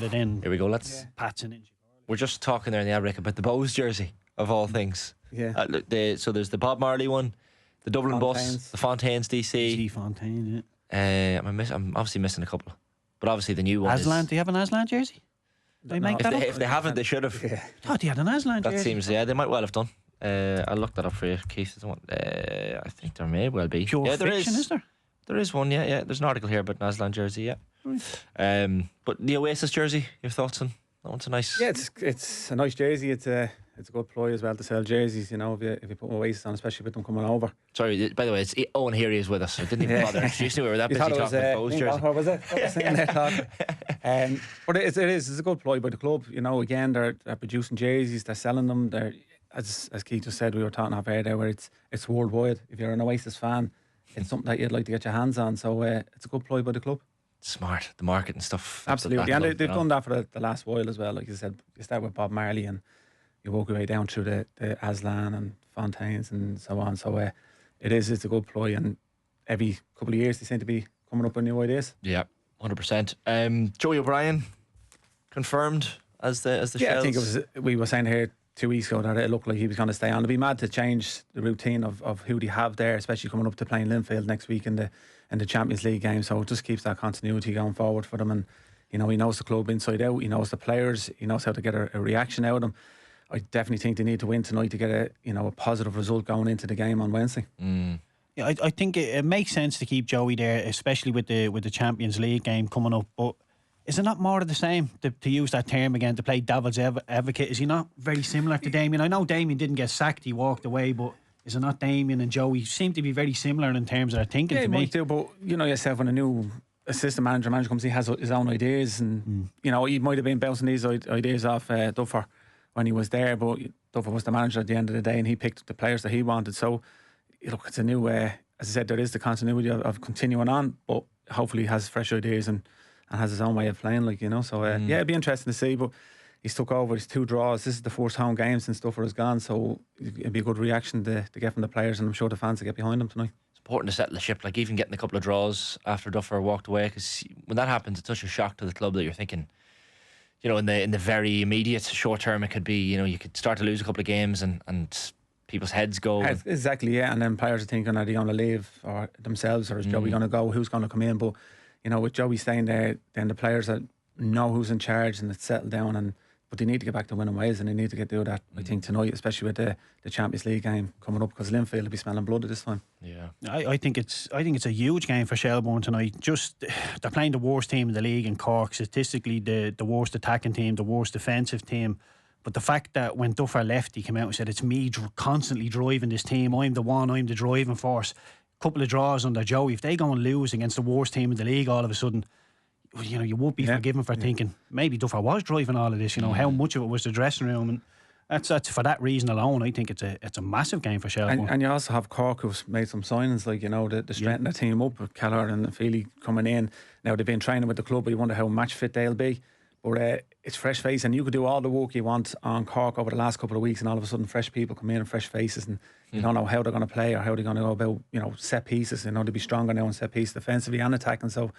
it in. Here we go. Let's. Pats and inch. We're just talking there in the ad break about the Bohs jersey of all things. Yeah. So there's the Bob Marley one, the Dublin bus, the Fontaines DC. Fontaine. I'm obviously missing a couple, but obviously the new one. Aslan. Do you have an Aslan jersey? They make that up? If they haven't, they should have. I thought they had an Aslan jersey. That seems, they might well have done. I'll look that up for you, Keith. I think there may well be. Pure fiction, is there? There is one, yeah. There's an article here about an Aslan jersey, yeah. But the Oasis jersey, your thoughts on that one's a nice. Yeah, it's a nice jersey. It's a good ploy as well to sell jerseys. You know, if you put Oasis on, especially with them coming over. Sorry, by the way, it's Owen Heary is with us. I didn't even bother introducing you. We were that busy talking about Bohs jersey. What was it? But it's a good ploy by the club. You know, again, they're producing jerseys, they're selling them. They're as Keith just said, we were talking off air there, where it's worldwide. If you're an Oasis fan, it's something that you'd like to get your hands on. So it's a good ploy by the club. Smart, the market and stuff. Absolutely, and they've done that for the last while as well. Like you said, you start with Bob Marley and you walk your way down through the Aslan and Fontaines and so on. So it's a good ploy, and every couple of years they seem to be coming up with new ideas. Yeah, 100%. Joey O'Brien confirmed as the yeah, Shells. I think we were saying here 2 weeks ago that it looked like he was going to stay on. It'd be mad to change the routine of who they have there, especially coming up to playing Linfield next week in the Champions League game. So it just keeps that continuity going forward for them. And you know, he knows the club inside out. He knows the players. He knows how to get a reaction out of them. I definitely think they need to win tonight to get a positive result going into the game on Wednesday. Yeah, I think it makes sense to keep Joey there, especially with the Champions League game coming up. But is it not more of the same, to use that term again, to play devil's advocate? Is he not very similar to Damien? I know Damien didn't get sacked, he walked away, but is it not Damien and Joey seem to be very similar in terms of their thinking to me? Yeah, might do, but you know yourself, when a new assistant manager comes, he has his own ideas, and you know, he might have been bouncing these ideas off Duffer when he was there, but Duffer was the manager at the end of the day, and he picked the players that he wanted. So look, it's a new as I said, there is the continuity of continuing on, but hopefully he has fresh ideas and has his own way of playing, like, you know. So yeah, it'd be interesting to see. But he's took over his 2 draws. This is the first home game since Duffer has gone, so it'd be a good reaction to get from the players, and I'm sure the fans will get behind him tonight. It's important to settle the ship, like even getting a couple of draws after Duffer walked away, because when that happens, it's such a shock to the club that you're thinking, you know, in the very immediate short term, it could be, you know, you could start to lose a couple of games and people's heads go. Exactly, yeah. And then players are thinking, are they going to leave or themselves, or is Joey going to go? Who's going to come in? But you know, with Joey staying there, then the players that know who's in charge and it's settled down, but they need to get back to winning ways, and they need to do that, I think, tonight, especially with the Champions League game coming up, because Linfield will be smelling blood at this time. Yeah, I think it's a huge game for Shelbourne tonight. Just they're playing the worst team in the league in Cork, statistically the worst attacking team, the worst defensive team. But the fact that when Duffer left, he came out and said, it's me constantly driving this team, I'm the driving force. Couple of draws under Joey, if they go and lose against the worst team in the league all of a sudden, you know, you won't be forgiven for thinking maybe Duffer was driving all of this, you know, how much of it was the dressing room. And that's for that reason alone, I think it's a massive game for Shelbourne. And you also have Cork, who's made some signings, like, you know, the strengthen the team up with Kelleher and Feely coming in. Now they've been training with the club, but you wonder how match fit they'll be. But it's fresh face, and you could do all the work you want on Cork over the last couple of weeks, and all of a sudden fresh people come in and fresh faces, and you don't know how they're going to play or how they're going to go about, you know, set pieces. You know, they'll be stronger now in set pieces defensively and attacking. So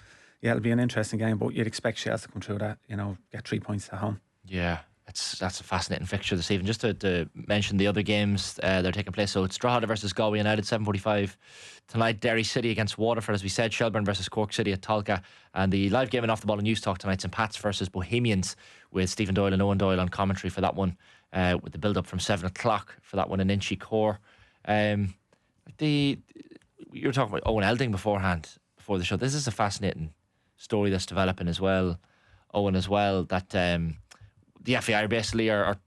yeah, it'll be an interesting game, but you'd expect Shells to come through that, you know, get 3 points at home. Yeah, that's a fascinating fixture this evening. Just to mention the other games that are taking place. So it's Drogheda versus Galway United, 7:45 tonight. Derry City against Waterford, as we said. Shelbourne versus Cork City at Tolka. And the live game and Off the Ball and News Talk tonight, St Pat's versus Bohemians, with Stephen Doyle and Owen Doyle on commentary for that one, with the build up from 7 o'clock for that one in Inchicore. You were talking about Owen Elding before the show. This is a fascinating story that's developing as well, Owen, as well, that the FAI basically are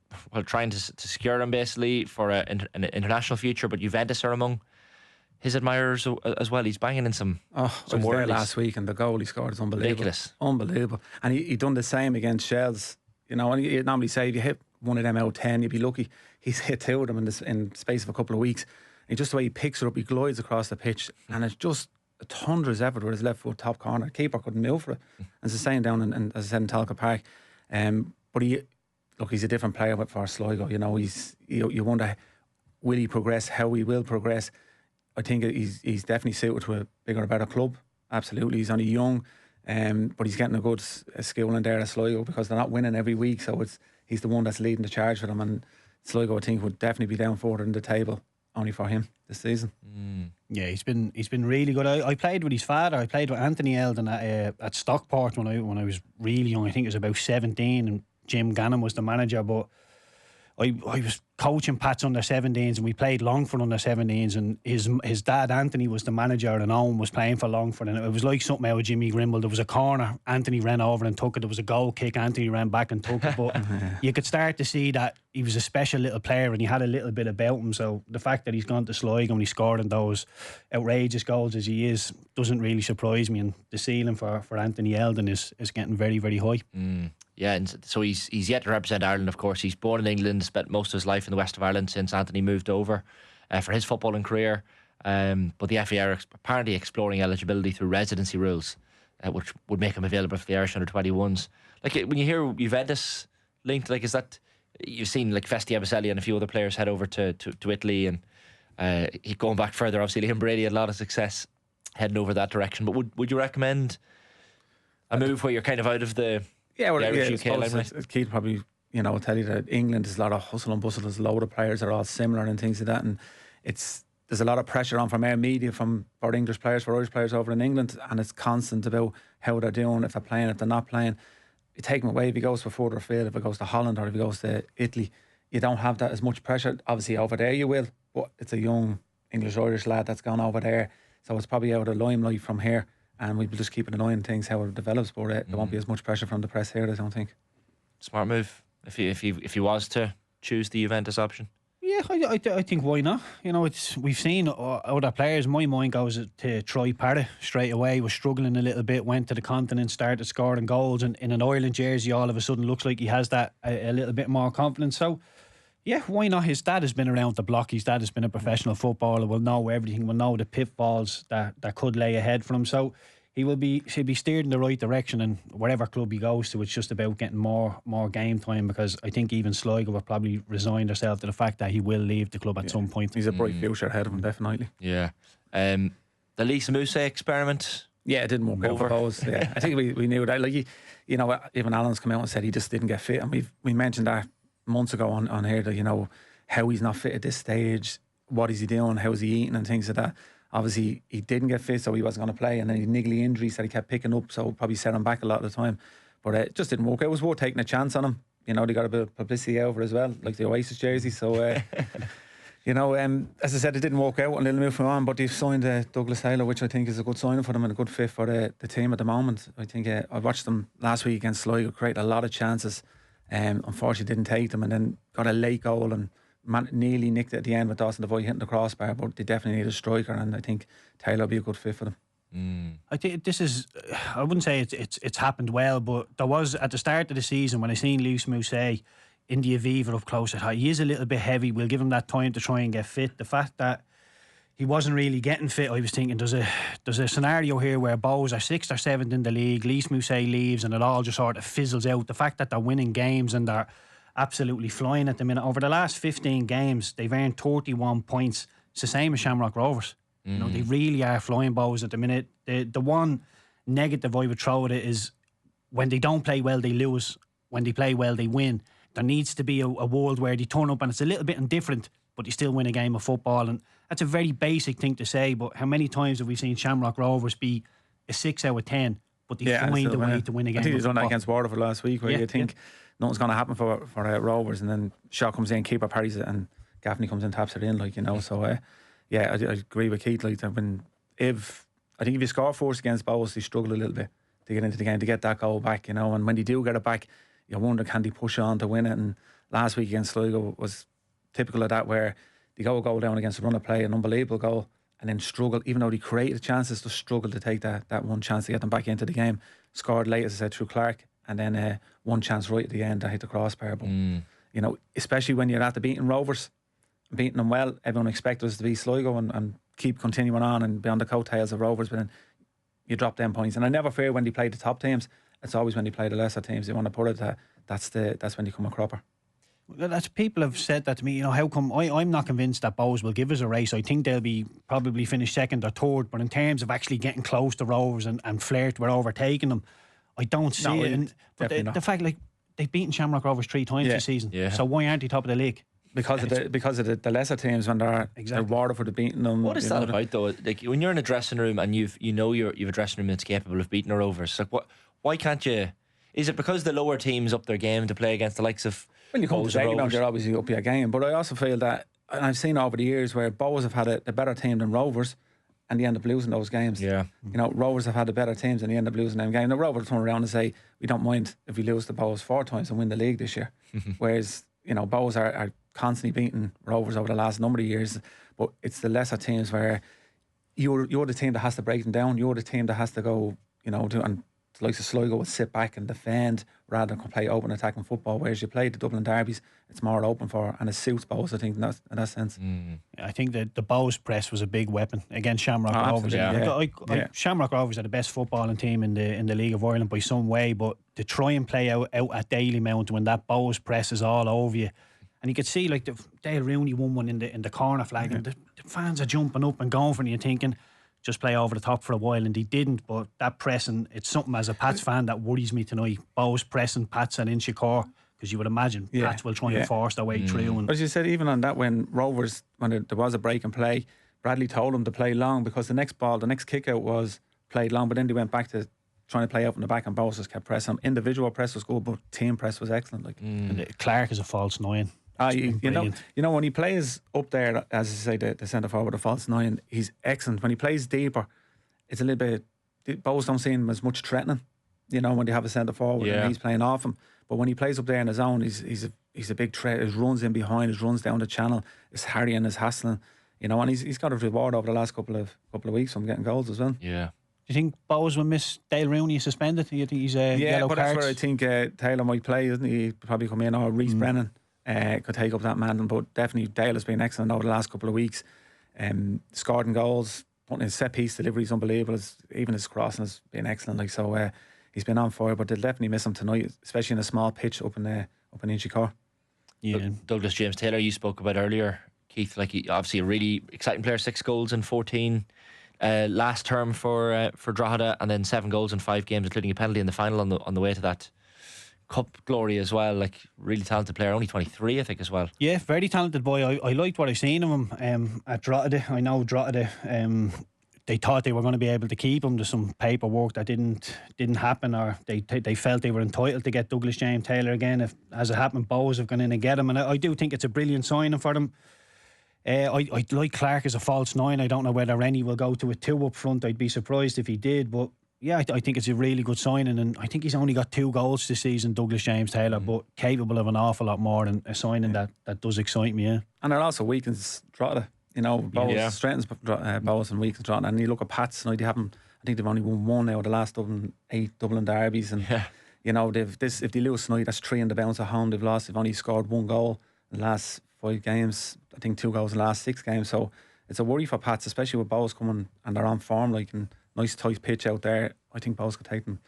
trying to secure him basically for an international future, but Juventus are among his admirers as well. He's banging in some I was there last week, and the goal he scored is unbelievable. And he done the same against Shells, you know. And you normally say if you hit one of them out of 10 you'd be lucky. He's hit 2 of them in the space of a couple of weeks, and just the way he picks it up, he glides across the pitch, and it's just a thunderous effort with his left foot top corner. The keeper couldn't move for it. And it's the same down in, as I said, in Talca Park. But he's a different player for Sligo. You know, you wonder, will he progress? How he will progress? I think he's definitely suited to a bigger, better club. Absolutely, he's only young. But he's getting a good skill in there at Sligo because they're not winning every week, so he's the one that's leading the charge for them. And Sligo, I think, would definitely be down further in the table only for him this season. Yeah, he's been really good. I played with his father. I played with Anthony Elding at Stockport when I was really young. I think it was about 17, and Jim Gannon was the manager. But I was coaching Pat's under 17s, and we played Longford under 17s, and his dad Anthony was the manager, and Owen was playing for Longford, and it was like something out of Jimmy Grimble. There was a corner, Anthony ran over and took it. There was a goal kick, Anthony ran back and took it. But you could start to see that he was a special little player, and he had a little bit about him. So the fact that he's gone to Sligo and he scored in those outrageous goals as he is doesn't really surprise me. And the ceiling for Anthony Elding is getting very, very high. Yeah, and so he's yet to represent Ireland, of course. He's born in England, spent most of his life in the west of Ireland since Anthony moved over for his footballing career. But the FA are apparently exploring eligibility through residency rules, which would make him available for the Irish under-21s. Like, when you hear Juventus linked, like, is that... You've seen, like, Festi Abicelli and a few other players head over to Italy, and going back further, obviously, Liam Brady had a lot of success heading over that direction. But would you recommend a move where you're kind of out of the... Yeah, well, Irish UK limelight? Keith probably, tell you that England is a lot of hustle and bustle. There's a load of players that are all similar and things like that, and there's a lot of pressure on from our media, for English players, for Irish players over in England, and it's constant about how they're doing, if they're playing, if they're not playing. You take him away if he goes for further afield, if he goes to Holland or if he goes to Italy. You don't have that as much pressure. Obviously over there you will, but it's a young English-Irish lad that's gone over there, so it's probably out of the limelight from here. And we'll just keep an eye on things, how it develops, but there won't be as much pressure from the press here, I don't think. Smart move if he was to choose the Juventus option. Yeah, I think why not? We've seen other players. My mind goes to Troy Parrott straight away. Was struggling a little bit, went to the continent, started scoring goals, and in an Ireland jersey, all of a sudden looks like he has that a little bit more confidence. So, yeah, why not? His dad has been around the block. His dad has been a professional footballer. Will know everything. Will know the pitfalls that could lay ahead for him. So he'll be steered in the right direction. And wherever club he goes to, it's just about getting more game time, because I think even Sligo will probably resign themselves to the fact that he will leave the club at some point. He's a bright future ahead of him, definitely. Yeah. The Lisa Mousse experiment. Yeah, it didn't work out for Bohs. Yeah, I think we knew that. Like, even Alan's come out and said he just didn't get fit, and we mentioned that months ago on here, that how he's not fit at this stage, what is he doing, how is he eating and things like that. Obviously he didn't get fit, so he wasn't going to play, and then he had niggly injuries that he kept picking up, so probably set him back a lot of the time. But it just didn't work out. It was worth taking a chance on him. They got a bit of publicity over as well, like the Oasis jersey. So as I said, it didn't work out, and they'll move on. But they've signed Douglas Taylor, which I think is a good signing for them and a good fit for the team at the moment. I think I watched them last week against Sligo create a lot of chances. Unfortunately didn't take them, and then got a late goal and nearly nicked it at the end with Dawson Devoy hitting the crossbar. But they definitely need a striker, and I think Taylor will be a good fit for them. I think this is, I wouldn't say it's happened well, but there was at the start of the season when I seen Lisa Mousse in the Aviva up close, he is a little bit heavy. We'll give him that time to try and get fit. The fact that he wasn't really getting fit, I was thinking there's a scenario here where Bohs are 6th or 7th in the league, Lisa Mousse leaves, and it all just sort of fizzles out. The fact that they're winning games and they're absolutely flying at the minute. Over the last 15 games, they've earned 31 points. It's the same as Shamrock Rovers. They really are flying, Bohs, at the minute. The one negative I would throw at it is when they don't play well, they lose. When they play well, they win. There needs to be a world where they turn up and it's a little bit indifferent, but they still win a game of football. And that's a very basic thing to say, but how many times have we seen Shamrock Rovers be a 6 out of 10, but they find a way to win a game? I think he's done that against Waterford last week, where you think nothing's going to happen for Rovers, and then shot comes in, keeper parries it, and Gaffney comes in, taps it in, So I agree with Keith. I think if you score first against Bohs, they struggle a little bit to get into the game, to get that goal back, and when they do get it back, you wonder, can they push on to win it? And last week against Sligo was typical of that, where they go a goal down against a run of play, an unbelievable goal, and then struggle, even though they created chances, to struggle to take that one chance to get them back into the game. Scored late, as I said, through Clark, and then one chance right at the end that hit the crossbar. But especially when you're at the beating Rovers, beating them well, everyone expects us to be Sligo and keep continuing on and be on the coattails of Rovers, but then you drop them points. And I never fear when they play the top teams. It's always when they play the lesser teams. They want to put it that's when they come a cropper. Well, that's people have said that to me. You know, how come I'm not convinced that Bohs will give us a race. I think they'll be probably finish second or third, but in terms of actually getting close to Rovers and flirt with overtaking them, I don't see it. And but the fact, like, they've beaten Shamrock Rovers 3 times this season, so why aren't they top of the league? Because of the lesser teams when they're Waterford have beaten them. What is that about though? Like, when you're in a dressing room and you've a dressing room that's capable of beating the Rovers, like, why can't you? Is it because the lower teams up their game to play against the likes of? When you come to Bohs, you're obviously up your game, but I also feel that, and I've seen over the years where Bohs have had a better team than Rovers, and they end up losing those games. Yeah, you know, Rovers have had the better teams and they end up losing them games. The Rovers turn around and say, we don't mind if we lose to Bohs 4 times and win the league this year. Whereas, you know, Bohs are constantly beating Rovers over the last number of years, but it's the lesser teams where you're the team that has to break them down. You're the team that has to go, you know, and the likes of Sligo would sit back and defend rather than play open attacking football. Whereas you play the Dublin derbies, it's more open for, and it suits Bohs, I think, in that sense. I think that the Bohs press was a big weapon against Shamrock Rovers. Shamrock Rovers are the best footballing team in the League of Ireland by some way, but to try and play out at Daily Mount when that Bohs press is all over you. And you could see, like, Dale Rooney won one in the corner flag, and the fans are jumping up and going for it, and you're thinking, just play over the top for a while, and he didn't. But that pressing, it's something as a Pats fan that worries me tonight. Bohs pressing Pats and Inchicore, because you would imagine Pats will try and force their way through. And as you said, even on that, when Rovers, when there was a break and play, Bradley told them to play long, because the next kick out was played long, but then they went back to trying to play up in the back, and Bohs just kept pressing. Individual press was good, but team press was excellent. Like, and Clark is a false 9. You know when he plays up there, as I say, the centre forward, the false 9, he's excellent. When he plays deeper, it's a little bit. Bohs don't see him as much threatening. You know, when they have a centre forward and he's playing off him. But when he plays up there in his own, he's a big threat. His runs in behind, his runs down the channel, his harrying, his hassling. You know, and he's got a reward over the last couple of weeks from getting goals as well. Yeah. Do you think Bohs will miss Dale Rooney suspended? Do you think he's yellow but cards? That's where I think Taylor might play, isn't he? He'd probably come in, or Reece Brennan. Could take up that mantle, but definitely Dale has been excellent over the last couple of weeks. Scored in goals, putting his set piece delivery is unbelievable. Even his crossing has been excellent. Like, so, he's been on fire, but they'll definitely miss him tonight, especially in a small pitch up in Inchicore. Yeah, Douglas James Taylor, you spoke about earlier, Keith. Like, he, obviously a really exciting player. 6 goals in 14 last term for Drogheda, and then 7 goals in 5 games, including a penalty in the final on the way to that Cup glory as well. Like, really talented player, only 23 I think as well. Yeah, very talented boy. I liked what I've seen of him at Drogheda. I know Drogheda, they thought they were going to be able to keep him. There's some paperwork that didn't happen, or they felt they were entitled to get Douglas James Taylor again. If, as it happened, Bohs have gone in and get him, and I do think it's a brilliant signing for them. I like Clark as a false 9. I don't know whether Rennie will go to a 2 up front. I'd be surprised if he did, but yeah, I think it's a really good signing, and I think he's only got 2 goals this season, Douglas James Taylor, but capable of an awful lot more, and a signing that does excite me. Yeah, and it also weakens Drogheda. You know, Bohs strengthens Bohs and weakens Drogheda. And you look at Pats, I think they've only won 1 out of the last 8 Dublin derbies, and you know, if they lose tonight, that's 3 in the bounce at home. They've only scored 1 goal in the last 5 games. I think 2 goals in the last 6 games. So it's a worry for Pats, especially with Bohs coming and they're on form, like, and nice tight pitch out there. I think Bohs could take them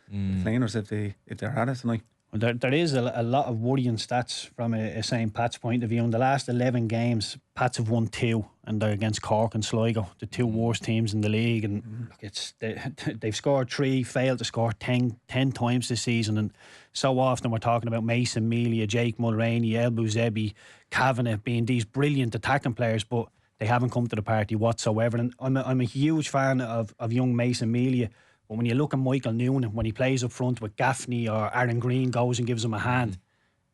cleaners if they're at it tonight. Well, there is a lot of worrying stats from a St. Pat's point of view. In the last 11 games, Pats have won 2, and they're against Cork and Sligo, the 2 worst teams in the league. And look, they've scored 3, failed to score 10 times this season. And so often we're talking about Mason Melia, Jake Mulroney, El Bouzebbi, Kavanagh being these brilliant attacking players, but they haven't come to the party whatsoever. And I'm a huge fan of young Mason Melia. But when you look at Michael Noonan, when he plays up front with Gaffney, or Aaron Green goes and gives him a hand,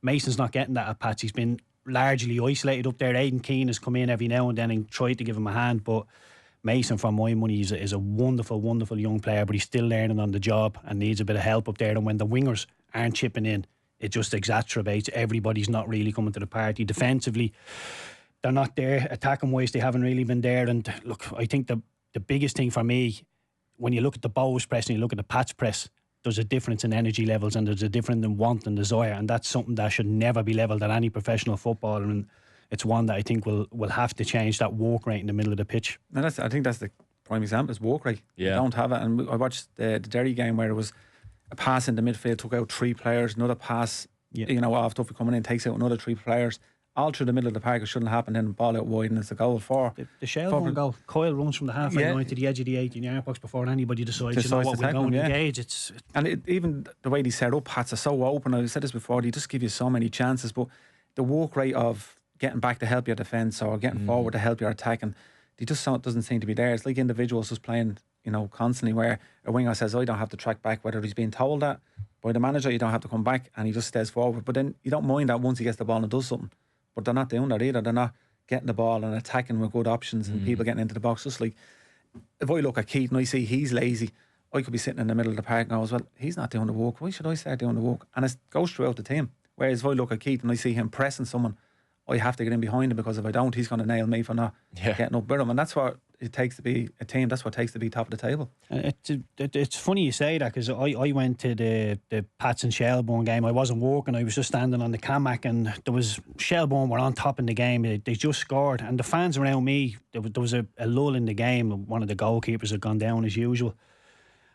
Mason's not getting that at Pats. He's been largely isolated up there. Aidan Keane has come in every now and then and tried to give him a hand, but Mason, for my money, is a wonderful, wonderful young player, but he's still learning on the job and needs a bit of help up there. And when the wingers aren't chipping in, it just exacerbates. Everybody's not really coming to the party. Defensively, they're not there. Attacking wise, they haven't really been there. And look, I think the biggest thing for me, when you look at the Bohs press and you look at the Pats press, there's a difference in energy levels, and there's a difference in want and desire, and that's something that should never be levelled at any professional footballer, and it's one that I think will have to change, that walk rate in the middle of the pitch. And I think that's the prime example, is walk rate. Yeah. They don't have it. And I watched the Derry game where it was a pass in the midfield, took out 3 players, another pass you know, off Duffy coming in, takes out another 3 players. All through the middle of the park, it shouldn't happen. Then ball out wide, and it's a goal for the Shelbourne goal. Kyle runs from the halfway line to the edge of the 18-yard box before anybody decides you know what, we're going to engage. Even the way they set up, Pats are so open. I've said this before, they just give you so many chances, but the work rate of getting back to help your defence or getting forward to help your attacking, they just doesn't seem to be there. It's like individuals just playing, you know, constantly, where a winger says, I don't have to track back, whether he's being told that by the manager, you don't have to come back, and he just stays forward. But then you don't mind that once he gets the ball and does something. But they're not doing that either. They're not getting the ball and attacking with good options and people getting into the box. Just like, if I look at Keith and I see he's lazy, I could be sitting in the middle of the park and goes, well, he's not doing the work. Why should I start doing the work? And it goes throughout the team. Whereas if I look at Keith and I see him pressing someone, I have to get in behind him, because if I don't, he's going to nail me for not getting up with him. And that's what it takes to be a team. That's what it takes to be top of the table. It's funny you say that, because I went to the Pats and Shelbourne game. I wasn't working. I was just standing on the Camac, and there was Shelbourne were on top in the game. They just scored, and the fans around me, there was a lull in the game. One of the goalkeepers had gone down as usual.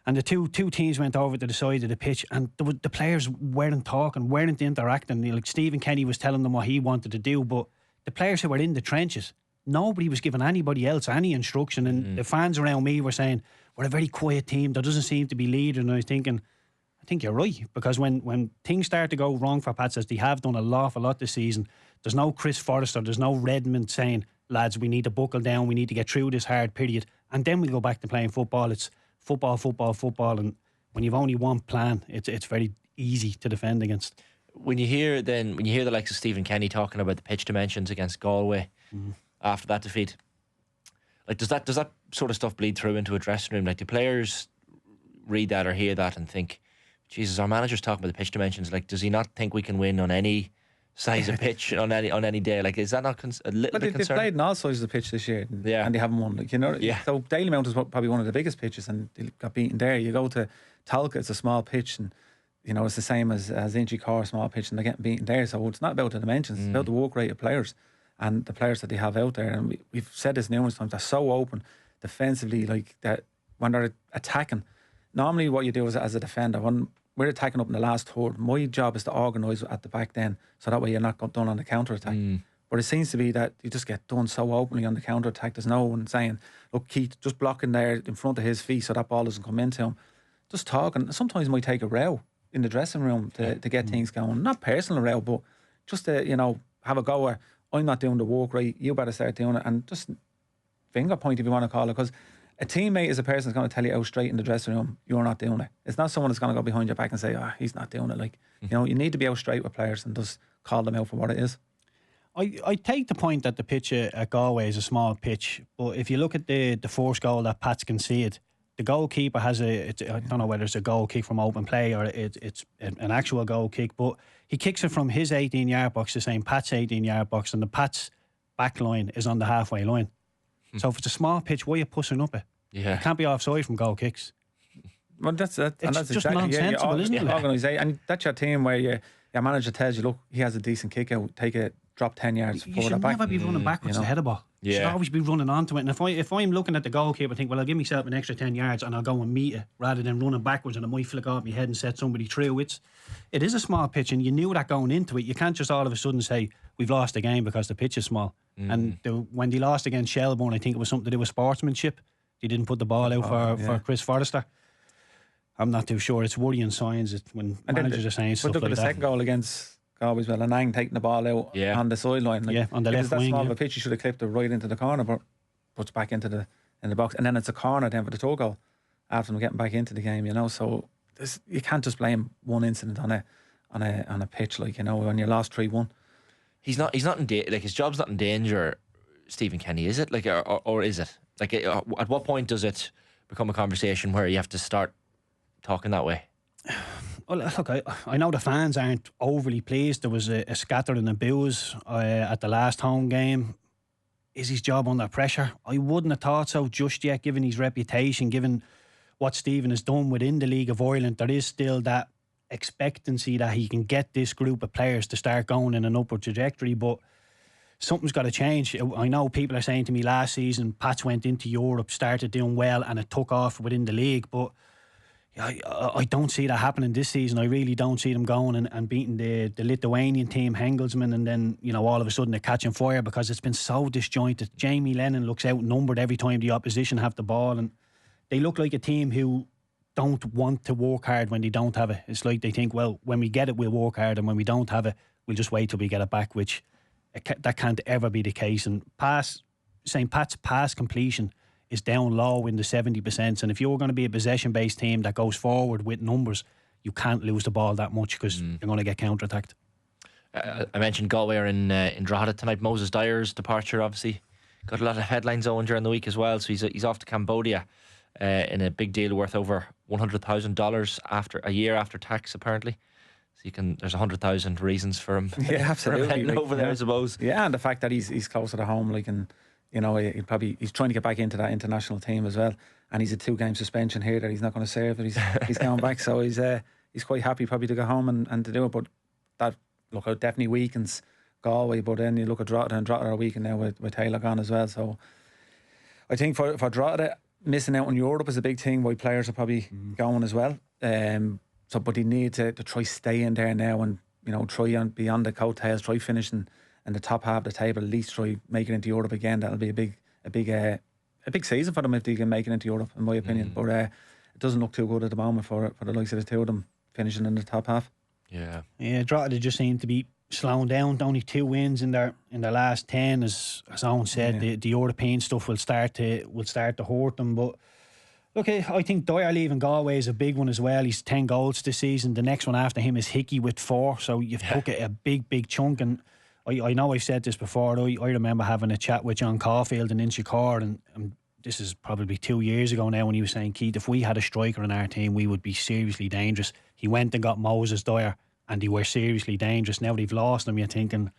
And the two teams went over to the side of the pitch, and the players weren't talking, weren't interacting. Like Stephen Kenny was telling them what he wanted to do, but the players who were in the trenches, nobody was giving anybody else any instruction. And the fans around me were saying, we're a very quiet team, there doesn't seem to be leaders. And I was thinking, I think you're right, because when things start to go wrong for Pats, as they have done an awful lot this season, there's no Chris Forrester, there's no Redmond saying, lads, we need to buckle down, we need to get through this hard period, and then we go back to playing football. It's football, and when you've only one plan, it's very easy to defend against. When you hear the likes of Stephen Kenny talking about the pitch dimensions against Galway after that defeat, like does that sort of stuff bleed through into a dressing room? Like, do players read that or hear that and think, Jesus, our manager's talking about the pitch dimensions, like, does he not think we can win on any size of pitch on any day? Like, is that not a little bit concerning? They've played in all sizes of pitch this year, and they haven't won. Like, you know, so Dalymount is probably one of the biggest pitches, and they got beaten there. You go to Talca, it's a small pitch, and you know it's the same as Inchicore, small pitch, and they're getting beaten there. So it's not about the dimensions; it's about the work rate of players and the players that they have out there. And we've said this numerous times: they're so open defensively, like that when they're attacking. Normally, what you do is, as a defender, when we're attacking up in the last third, my job is to organise at the back then, so that way you're not done on the counter attack. But it seems to be that you just get done so openly on the counter attack. There's no one saying, look, Keith, just blocking there in front of his feet so that ball doesn't come into him. Just talking. Sometimes it might take a row in the dressing room to get things going. Not personal row, but just to, you know, have a go where I'm not doing the work right, you better start doing it, and just finger point, if you want to call it, because a teammate is a person that's going to tell you out straight in the dressing room, you're not doing it. It's not someone that's going to go behind your back and say, he's not doing it. Like, you know, you need to be out straight with players and just call them out for what it is. I take the point that the pitch at Galway is a small pitch, but if you look at the first goal that Pats conceded, the goalkeeper has I don't know whether it's a goal kick from open play or it's an actual goal kick, but he kicks it from his 18-yard box, the same Pat's 18-yard box, and the Pat's back line is on the halfway line. So if it's a small pitch, why are you pushing up it? You can't be offside from goal kicks. Well, that's it's just exactly, nonsensible, isn't it? Organisation, and that's your team where your manager tells you, look, he has a decent kick out, take it, drop 10 yards forward or back. You should never be running backwards to head a ball. You should always be running onto it. And if I'm looking at the goalkeeper, I think, well, I'll give myself an extra 10 yards and I'll go and meet it rather than running backwards and it might flick off my head and set somebody through. It is a small pitch, and you knew that going into it. You can't just all of a sudden say we've lost the game because the pitch is small. And when they lost against Shelbourne, I think it was something to do with sportsmanship. They didn't put the ball out for Chris Forrester. I'm not too sure. It's worrying signs when managers are saying stuff like that. But look at the second goal against Galway, well, Anang taking the ball out on the sideline. Like, on the left wing. If it's that small of a pitch, you should have clipped it right into the corner, but puts back into the box, and then it's a corner then for the third goal after them getting back into the game. You know, so you can't just blame one incident on a pitch, like, you know, when you lost 3-1. He's not in like, his job's not in danger, Stephen Kenny, is it? Like, or is it? Like, at what point does it become a conversation where you have to start talking that way? Well, look, I know the fans aren't overly pleased. There was a scattering of boos at the last home game. Is his job under pressure? I wouldn't have thought so just yet, given his reputation, given what Stephen has done within the League of Ireland. There is still that expectancy that he can get this group of players to start going in an upward trajectory, but something's got to change. I know people are saying to me last season Pats went into Europe, started doing well, and it took off within the league, but I don't see that happening this season. I really don't see them going and beating the Lithuanian team, Hengelsman, and then, you know, all of a sudden they're catching fire because it's been so disjointed. Jamie Lennon looks outnumbered every time the opposition have the ball, and they look like a team who don't want to work hard when they don't have it. It's like they think, well, when we get it, we'll work hard, and when we don't have it, we'll just wait till we get it back, which that can't ever be the case. And St. Pat's pass completion is down low in the 70%, and if you're going to be a possession-based team that goes forward with numbers, you can't lose the ball that much because you're going to get counter-attacked. I mentioned Galway are in Drogheda tonight. Moses Dyer's departure obviously got a lot of headlines on during the week as well, so he's off to Cambodia in a big deal worth over $100,000 after a year after tax, apparently. So there's 100,000 reasons for him. Yeah, absolutely. For him heading over there, I suppose. Yeah, and the fact that he's closer to home, like, and you know, he's trying to get back into that international team as well, and he's a 2-game suspension here that he's not going to serve, but he's going back, so he's quite happy probably to go home and to do it. But that, look, it definitely weakens Galway. But then you look at Drogheda, and Drogheda are weakened now with Taylor gone as well. So I think for Drogheda, missing out on Europe is a big thing. Why players are probably going as well. But they need to try stay in there now, and, you know, try and be on the coattails, try finishing in the top half of the table, at least try making it into Europe again. That'll be a big season for them if they can make it into Europe, in my opinion. But it doesn't look too good at the moment for the likes of the two of them finishing in the top half. Yeah, Drogheda just seem to be slowing down. Only 2 wins in their last 10, as Owen said. The European stuff will start to hurt them. But look, I think Dyer leaving Galway is a big one as well. He's 10 goals this season. The next one after him is Hickey with 4. So you've took a big chunk. And I know I've said this before. I remember having a chat with John Caulfield in Inchicore, and this is probably 2 years ago now, when he was saying, Keith, if we had a striker in our team, we would be seriously dangerous. He went and got Moses Dyer, and they were seriously dangerous. Now they've lost him, you're thinking,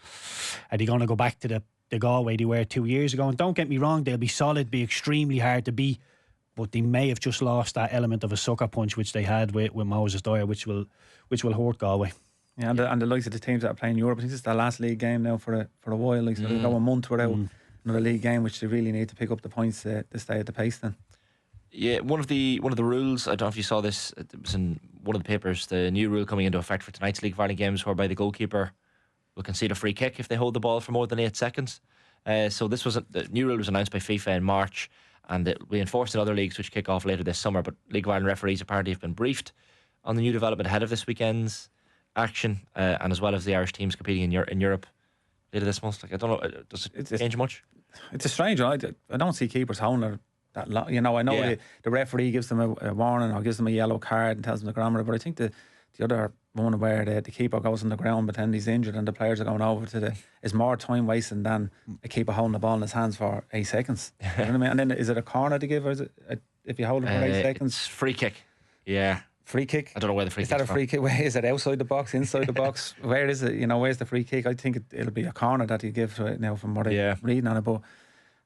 are they going to go back to the Galway they were 2 years ago? And don't get me wrong, they'll be solid, be extremely hard to beat, but they may have just lost that element of a sucker punch which they had with Moses Dyer, which will hurt Galway. Yeah, and the likes of the teams that are playing Europe, I think it's their last league game now for a while. Like, so they go a month without another league game, which they really need to pick up the points to stay at the pace then. Yeah, one of the rules, I don't know if you saw this, it was in one of the papers, the new rule coming into effect for tonight's League of Ireland games, whereby the goalkeeper will concede a free kick if they hold the ball for more than 8 seconds. So the new rule was announced by FIFA in March, and it will be enforced in other leagues which kick off later this summer. But League of Ireland referees apparently have been briefed on the new development ahead of this weekend's action, and as well as the Irish teams competing in Europe later this month. Like, I don't know, does it change much? It's a strange one. I don't see keepers holding it that long. You know, I know the referee gives them a warning or gives them a yellow card and tells them the grammar, but I think the other one where the keeper goes on the ground pretend he's injured and the players are going over to is more time wasting than a keeper holding the ball in his hands for 8 seconds. You know what I mean? And then is it a corner to give, or is it if you hold it for 8 seconds? It's free kick. Yeah. Free kick? I don't know where the free kick is. Is that a free kick? Where is it? Outside the box? Inside the box? Where is it? You know, where's the free kick? I think it'll be a corner that you give right now from what I'm reading on it, but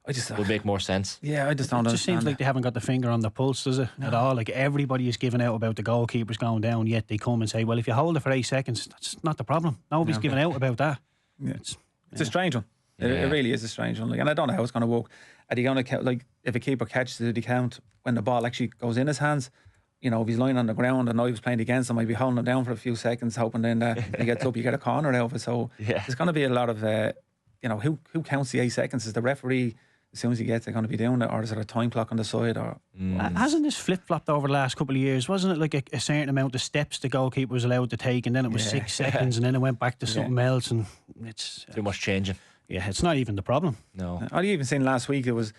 I just would make more sense. Yeah, I just don't understand. It just seems like they haven't got the finger on the pulse, does it? No. At all. Like, everybody is giving out about the goalkeepers going down, yet they come and say, well, if you hold it for 8 seconds, that's not the problem. Nobody's giving out about that. Yeah. It's a strange one. It really is a strange one. Like, and I don't know how it's going to work. Are they going to count, like, if a keeper catches it, do they count when the ball actually goes in his hands? You know, if he's lying on the ground and I was playing against him, I'd be holding him down for a few seconds, hoping then that he gets up, you get a corner out of it. So there's going to be a lot of, you know, who counts the 8 seconds? Is the referee, as soon as he gets it, going to be doing it, or is there a time clock on the side? Or hasn't this flip-flopped over the last couple of years? Wasn't it like a certain amount of steps the goalkeeper was allowed to take, and then it was 6 seconds, and then it went back to something else, and it's too much changing. Yeah, it's not even the problem. No. I even seen last week it was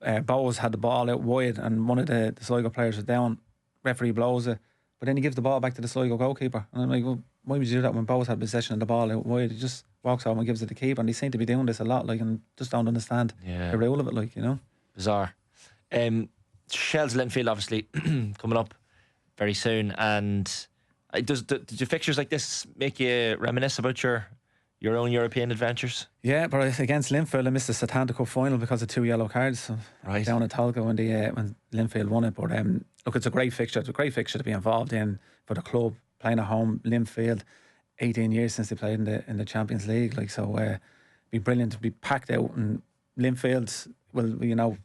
Bohs had the ball out wide, and one of the Sligo players was down. Referee blows it, but then he gives the ball back to the Sligo goalkeeper, and I'm like, well, why would you do that when Bohs had possession of the ball out wide? He just walks over and gives it to the keeper, and they seem to be doing this a lot, like, and just don't understand the rule of it, like, you know. Bizarre. Shels Linfield obviously coming up very soon, and do fixtures like this make you reminisce about your own European adventures? Yeah, but against Linfield I missed the Satanta Cup final because of 2 yellow cards down at Tolka when Linfield won it. But look, it's a great fixture. It's a great fixture to be involved in for the club, playing at home. Linfield, 18 years since they played in the Champions League, like, so be brilliant to be packed out. And Linfield will, you know,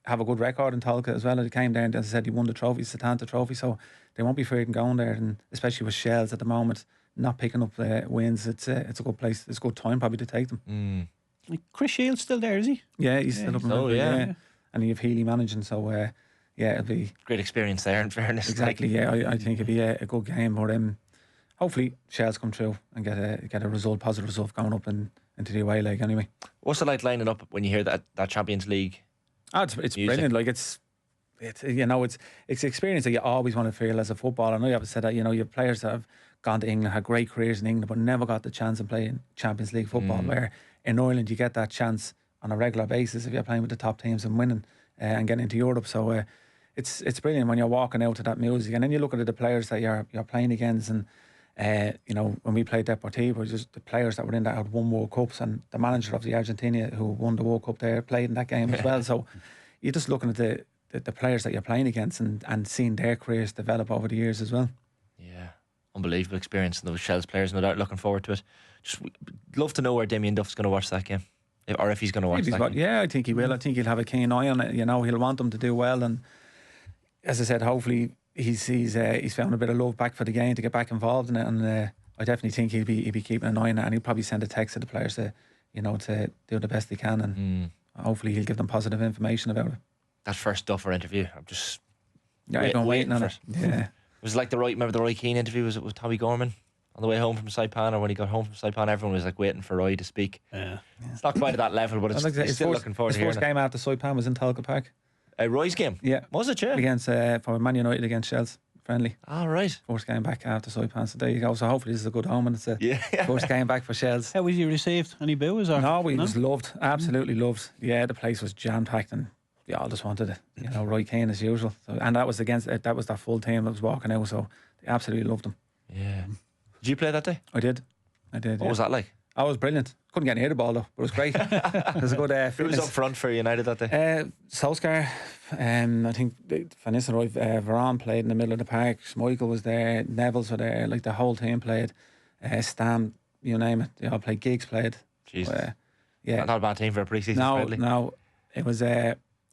have a good record in Tolka as well. They came there and, as I said, he won the trophy, Satanta trophy, so they won't be afraid of going there. And especially with Shells at the moment, not picking up wins, it's a good place. It's a good time probably to take them. Like Chris Shields still there, is he? Yeah, he's still up in so, Liverpool, yeah. And you have Healy managing, so yeah, it'll be Great experience there, in fairness. exactly. Yeah, I think it'll be a good game, but hopefully Shells come through and get a result, positive result going up into the away leg anyway. What's it like lining up when you hear that Champions League? It's music? brilliant. Like it's you know, it's an experience that you always want to feel as a footballer. I know you have said that, you know, you have players that have gone to England, had great careers in England, but never got the chance of playing Champions League football. Where in Ireland you get that chance on a regular basis if you're playing with the top teams and winning and getting into Europe. So it's brilliant when you're walking out to that music, and then you look at the players that you're playing against, and you know, when we played Deportivo, just the players that were in that had won World Cups, and the manager of the Argentina who won the World Cup there played in that game as well. So you're just looking at the players that you're playing against and seeing their careers develop over the years as well. Yeah, unbelievable experience, and those Shells players, no doubt, looking forward to it. Just love to know where Damien Duff's going to watch that game, or if he's going to watch that game. Yeah, I think he will. I think he'll have a keen eye on it. You know, he'll want them to do well, and as I said, hopefully he's found a bit of love back for the game to get back involved in it, and I definitely think he'll be keeping an eye on it, and he'll probably send a text to the players to do the best they can, and hopefully he'll give them positive information about it. That first Duffer interview, I'm just I've been waiting on it. Yeah, it was like remember the Roy Keane interview? Was it with Tommy Gorman on the way home from Saipan, or when he got home from Saipan? Everyone was like waiting for Roy to speak. Yeah. It's not quite at that level, but it's still looking forward to hearing his first game after Saipan was in Talca Park. Roy's game? Yeah. Was it, yeah? Against for Man United against Shells, friendly. All right. First game back after Saipan, so there you go. So hopefully this is a good home, and it's a first game back for Shells. How was he received? Any boos? No, he was loved, absolutely loved. Yeah, the place was jam packed, and they all just wanted it. You know, Roy Keane as usual. So, and that was that was their full team that was walking out, so they absolutely loved him. Yeah. Did you play that day? I did. What was that like? Oh, it was brilliant. Couldn't get near the ball though, but it was great. It was a good Who was up front for United that day? Solskjaer, I think Van Nistelrooy, Varane played in the middle of the park. Schmeichel was there, Neville's were there, like the whole team played. Stam, you name it, they all played. Giggs played. Jesus. Yeah. Not a bad team for a pre-season friendly. No, it was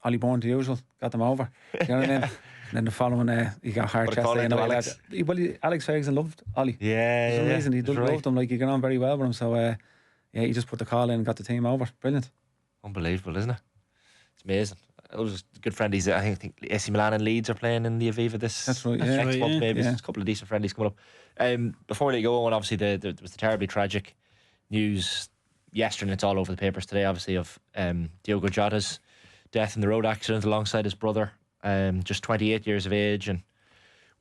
Ollie Bourne, the usual, got them over. You know what I mean? And then the following, he got hard chest. Alex. Alex Ferguson loved Ollie. Yeah, for some reason he loved him. Like, he got on very well with him. So yeah, he just put the call in and got the team over. Brilliant. Unbelievable, isn't it? It's amazing. Those good friendlies. I think AC Milan and Leeds are playing in the Aviva this next month. Maybe there's a couple of decent friendlies coming up. Before we let you go on, obviously there was the terribly tragic news yesterday, and it's all over the papers today, obviously, of Diogo Jata's death in the road accident alongside his brother, just 28 years of age, and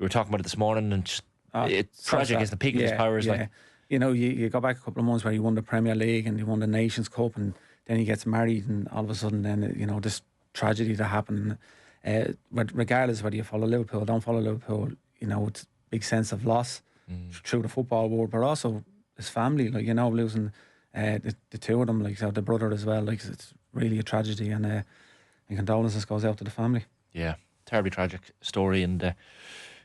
we were talking about it this morning, and just it's tragic. It's the peak of his powers. Yeah. Like, you know, you go back a couple of months where he won the Premier League and he won the Nations Cup, and then he gets married, and all of a sudden then, you know, this tragedy that happened. Regardless whether you follow Liverpool or don't follow Liverpool, you know, it's a big sense of loss through the football world, but also his family, like, you know, losing the two of them, like, so the brother as well, like, it's really a tragedy, and condolences goes out to the family. Yeah, terribly tragic story, and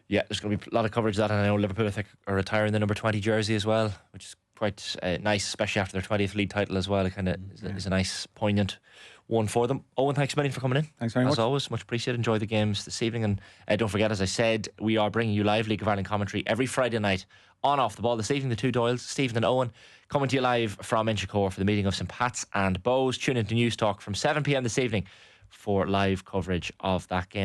yeah, there's going to be a lot of coverage of that, and I know Liverpool, I think, are retiring the number 20 jersey as well, which is quite nice, especially after their 20th league title as well. It kind of is a nice, poignant one for them. Owen, thanks a million for coming in. Thanks very much. As always, much appreciated. Enjoy the games this evening, and don't forget, as I said, we are bringing you live League of Ireland commentary every Friday night on Off the Ball. This evening, the two Doyles, Stephen and Owen, coming to you live from Inchicore for the meeting of St Pat's and Bohs. Tune into News Talk from 7 p.m. this evening for live coverage of that game.